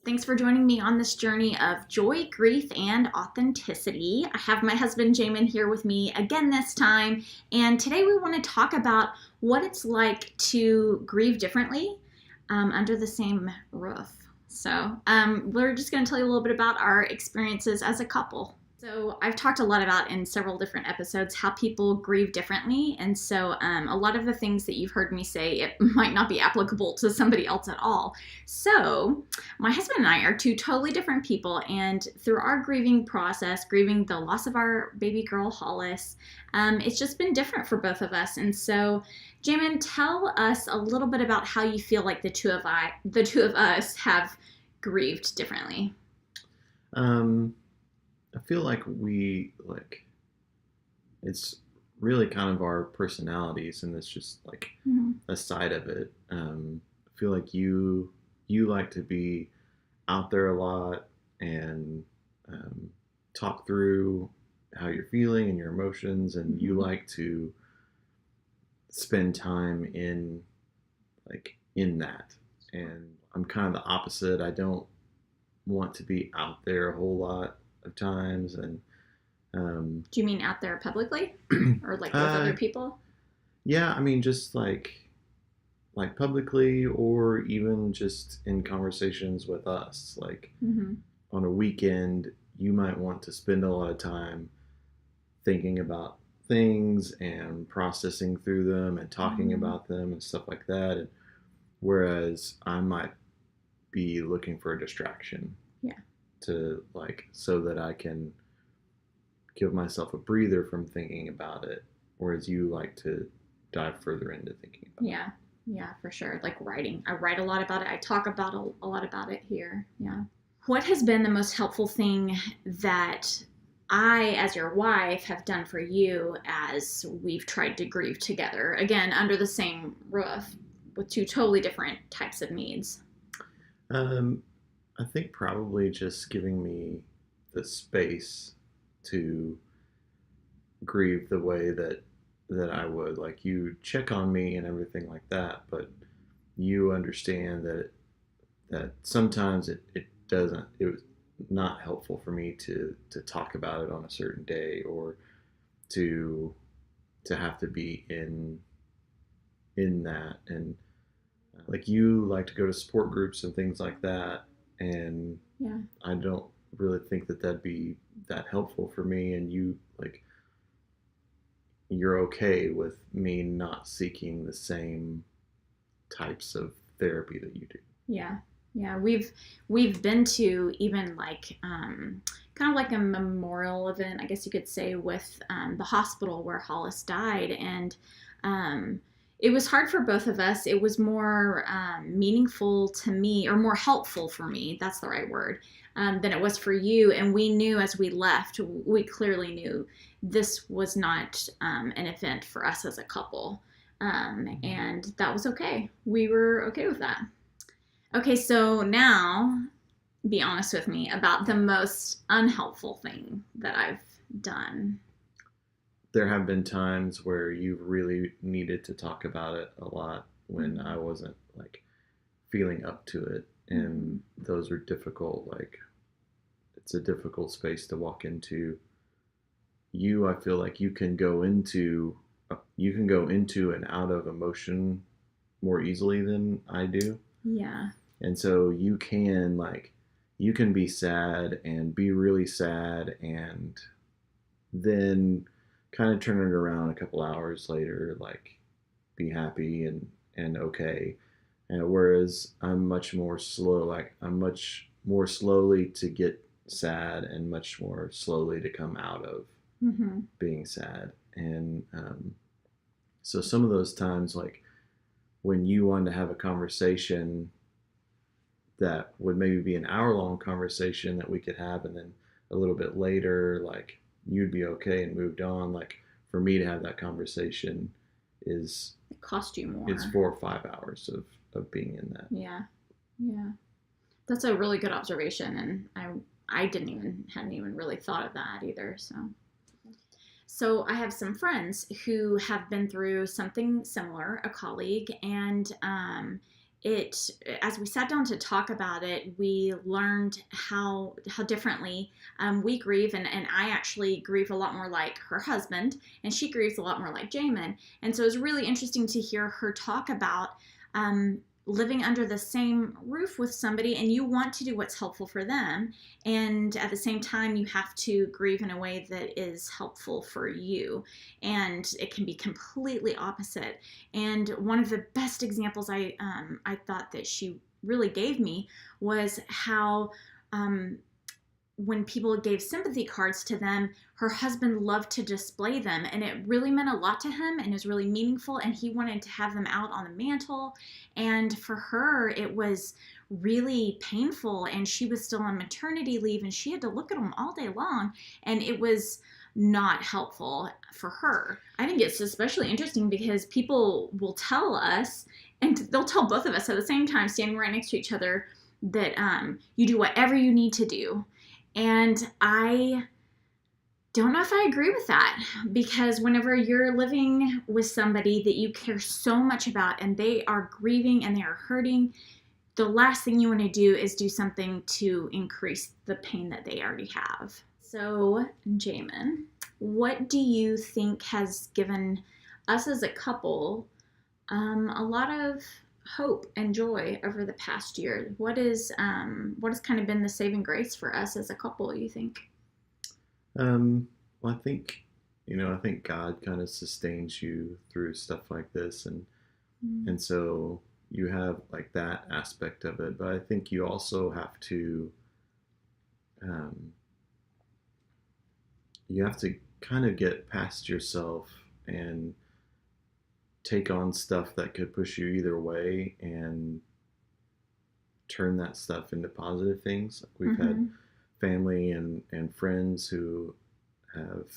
Thanks for joining me on this journey of joy, grief, and authenticity. I have my husband Jamin here with me again this time, and today we want to talk about what it's like to grieve differently under the same roof. So we're just going to tell you a little bit about our experiences as a couple. So I've talked a lot about in several different episodes how people grieve differently, and so a lot of the things that you've heard me say, it might not be applicable to somebody else at all. So my husband and I are two totally different people, and through our grieving process, grieving the loss of our baby girl Hollis, it's just been different for both of us. And so Jamin, tell us a little bit about how you feel like the two of us have grieved differently. I feel like it's really kind of our personalities, and it's just like a side of it. I feel like you like to be out there a lot and talk through how you're feeling and your emotions, and you like to spend time in that. And I'm kind of the opposite. I don't want to be out there a whole lot of times. And do you mean out there publicly or like with other people? Yeah, I mean just like publicly, or even just in conversations with us. Like on a weekend, you might want to spend a lot of time thinking about things and processing through them and talking about them and stuff like that. And whereas I might be looking for a distraction. Yeah. To so that I can give myself a breather from thinking about it, whereas you like to dive further into thinking about it. Yeah, for sure. Like writing. I write a lot about it. I talk about a lot about it here. Yeah. What has been the most helpful thing that I, as your wife, have done for you as we've tried to grieve together, again, under the same roof with two totally different types of needs? I think probably just giving me the space to grieve the way that I would. Like, you check on me and everything like that, but you understand that sometimes it was not helpful for me to talk about it on a certain day, or to have to be in that. And like, you like to go to support groups and things like that, and I don't really think that that'd be that helpful for me. And you're okay with me not seeking the same types of therapy that you do. Yeah, we've been to even kind of like a memorial event, I guess you could say, with the hospital where Hollis died, and it was hard for both of us. It was more meaningful to me, or more helpful for me, that's the right word, than it was for you. And we knew as we left, we clearly knew this was not an event for us as a couple. And that was okay. We were okay with that. Okay, so now be honest with me about the most unhelpful thing that I've done. There have been times where you've really needed to talk about it a lot when I wasn't feeling up to it. And those are difficult. It's a difficult space to walk into. I feel like you can go into and out of emotion more easily than I do. Yeah. And so you can be sad and be really sad, and then kind of turn it around a couple hours later, be happy and okay. And whereas I'm much more slow, I'm much more slowly to get sad and much more slowly to come out of being sad. And so some of those times, when you wanted to have a conversation that would maybe be an hour-long conversation that we could have, and then a little bit later, you'd be okay and moved on. For me to have that conversation it cost you more. It's 4 or 5 hours of being in that. Yeah. That's a really good observation, and I hadn't even really thought of that either. So I have some friends who have been through something similar, a colleague, and it as we sat down to talk about it, we learned how differently we grieve, and I actually grieve a lot more like her husband, and she grieves a lot more like Jamin. And so it was really interesting to hear her talk about um, living under the same roof with somebody, and you want to do what's helpful for them, and at the same time you have to grieve in a way that is helpful for you, and it can be completely opposite. And one of the best examples I thought that she really gave me was how um, when people gave sympathy cards to them, her husband loved to display them, and it really meant a lot to him and it was really meaningful, and he wanted to have them out on the mantle. And for her, it was really painful, and she was still on maternity leave, and she had to look at them all day long, and it was not helpful for her. I think it's especially interesting because people will tell us, and they'll tell both of us at the same time, standing right next to each other, that you do whatever you need to do. And I don't know if I agree with that, because whenever you're living with somebody that you care so much about and they are grieving and they are hurting, the last thing you want to do is do something to increase the pain that they already have. So, Jamin, what do you think has given us as a couple a lot of hope and joy over the past year? What has kind of been the saving grace for us as a couple, you think? Well, I think God kind of sustains you through stuff like this, and so you have like that aspect of it, but I think you also have to kind of get past yourself and take on stuff that could push you either way and turn that stuff into positive things. Like we've had family and friends who have,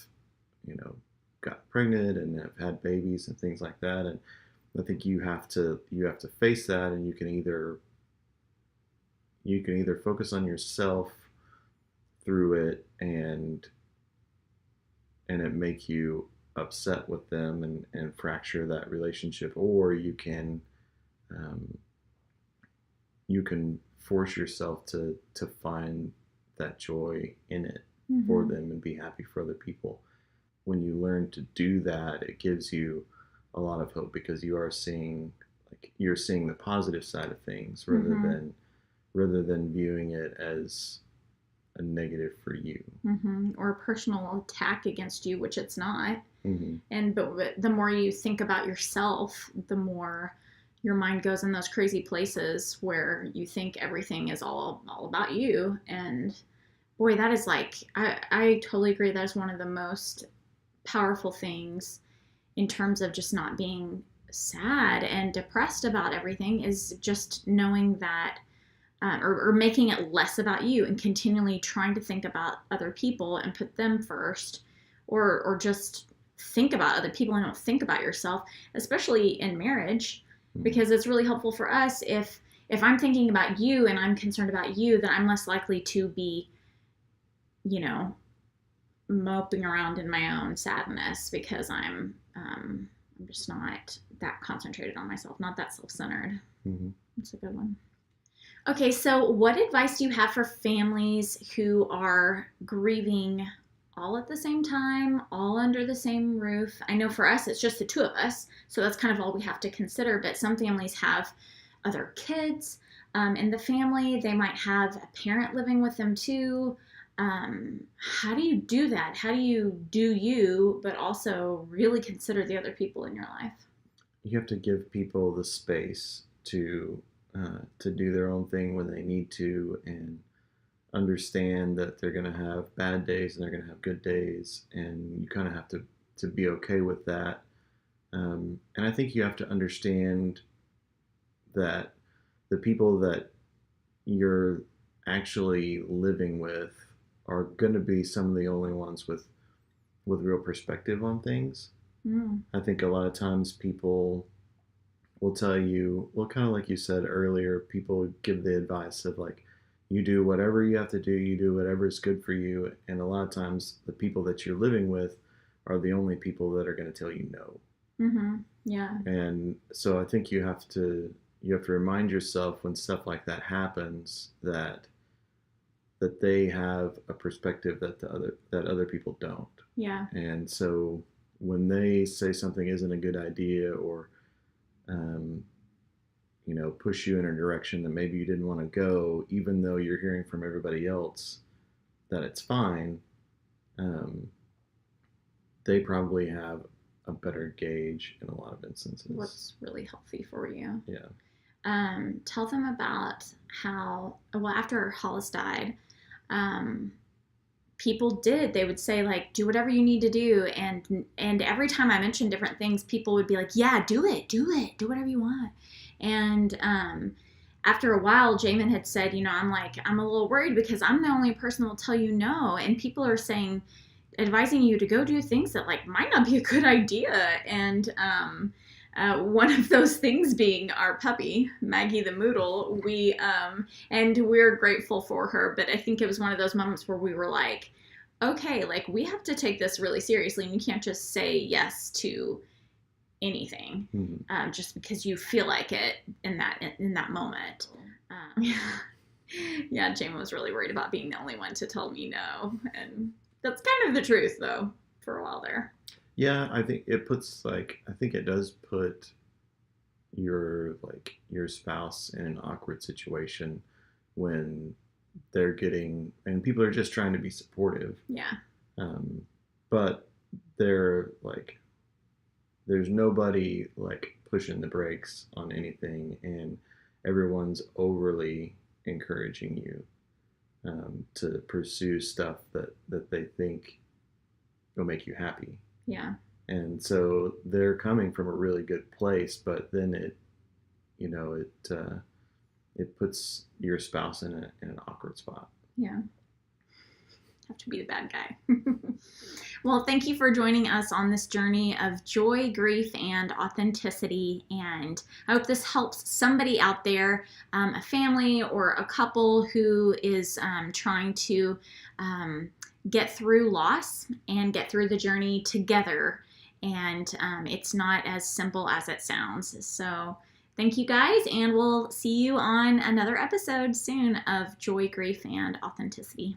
got pregnant and have had babies and things like that. And I think you have to face that, and you can either focus on yourself through it and it make you upset with them and fracture that relationship, or you can force yourself to find that joy in it for them and be happy for other people. When you learn to do that, it gives you a lot of hope, because you're seeing the positive side of things rather than viewing it as a negative for you, or a personal attack against you, which it's not. But the more you think about yourself, the more your mind goes in those crazy places where you think everything is all about you. And boy, that is like, I totally agree. That is one of the most powerful things in terms of just not being sad and depressed about everything, is just knowing that or making it less about you and continually trying to think about other people and put them first, or just think about other people and don't think about yourself, especially in marriage, because it's really helpful for us. If I'm thinking about you and I'm concerned about you, then I'm less likely to be, moping around in my own sadness, because I'm just not that concentrated on myself, not that self-centered. That's a good one. Okay, so what advice do you have for families who are grieving all at the same time, all under the same roof? I know for us, it's just the two of us, so that's kind of all we have to consider, but some families have other kids in the family. They might have a parent living with them too. How do you do that? How do you, but also really consider the other people in your life? You have to give people the space to do their own thing when they need to, and understand that they're going to have bad days and they're going to have good days, and you kind of have to be okay with that. And I think you have to understand that the people that you're actually living with are going to be some of the only ones with real perspective on things. I think a lot of times people will tell you, well, kind of like you said earlier, people give the advice of like, you do whatever you have to do, you do whatever is good for you. And a lot of times the people that you're living with are the only people that are going to tell you no. Mm-hmm. Yeah. And so I think you have to remind yourself when stuff like that happens that they have a perspective that other people don't. Yeah. And so when they say something isn't a good idea, or push you in a direction that maybe you didn't want to go, even though you're hearing from everybody else that it's fine, they probably have a better gauge in a lot of instances. What's really healthy for you. Yeah. Tell them about how, well, after Hollis died, people they would say, like, do whatever you need to do. And every time I mentioned different things, people would be like, yeah, do it, do whatever you want. And after a while, Jamin had said, I'm a little worried because I'm the only person that will tell you no. And people are advising you to go do things that might not be a good idea. And one of those things being our puppy, Maggie the Moodle. And we're grateful for her, but I think it was one of those moments where we were like, okay, we have to take this really seriously, and you can't just say yes to anything just because you feel like it in that moment. Yeah, Jamin was really worried about being the only one to tell me no, and that's kind of the truth, though, for a while there. Yeah, I think it does put your spouse in an awkward situation when they're getting, and people are just trying to be supportive. Yeah. But they're there's nobody pushing the brakes on anything, and everyone's overly encouraging you to pursue stuff that they think will make you happy. Yeah. And so they're coming from a really good place, but then it puts your spouse in an awkward spot. Yeah. Have to be the bad guy. Well, thank you for joining us on this journey of joy, grief, and authenticity. And I hope this helps somebody out there, a family or a couple who is trying to get through loss and get through the journey together. And it's not as simple as it sounds. So thank you guys, and we'll see you on another episode soon of Joy, Grief, and Authenticity.